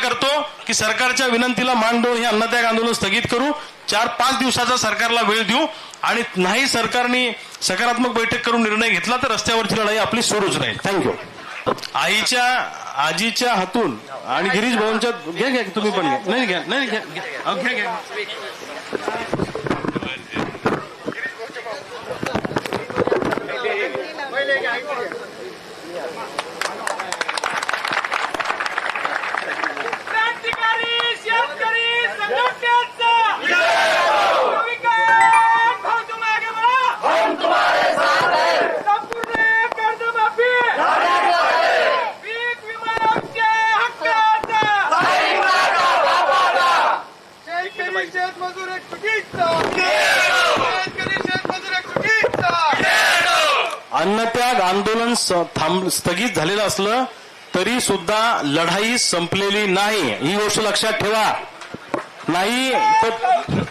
करतो की सरकारच्या विनंतीला मान देऊन हे अन्नत्याग आंदोलन स्थगित करू, 4-5 दिवसाचा सरकारला वेळ देऊ आणि नाही सरकारने सकारात्मक बैठक करून निर्णय घेतला तर रस्त्यावरची लढाई आपली सुरूच राहील. थँक्यू. आजीच्या हातून आणि गिरीश भाऊंच्या घ्या तुम्ही पण घ्या. नाही घ्या नाही घ्या घ्या. अन्नत्याग आंदोलन स्थगित झालेलं असलं तरी सुद्धा लढाई संपलेली नाही, ही गोष्ट लक्षात ठेवा. नाही तर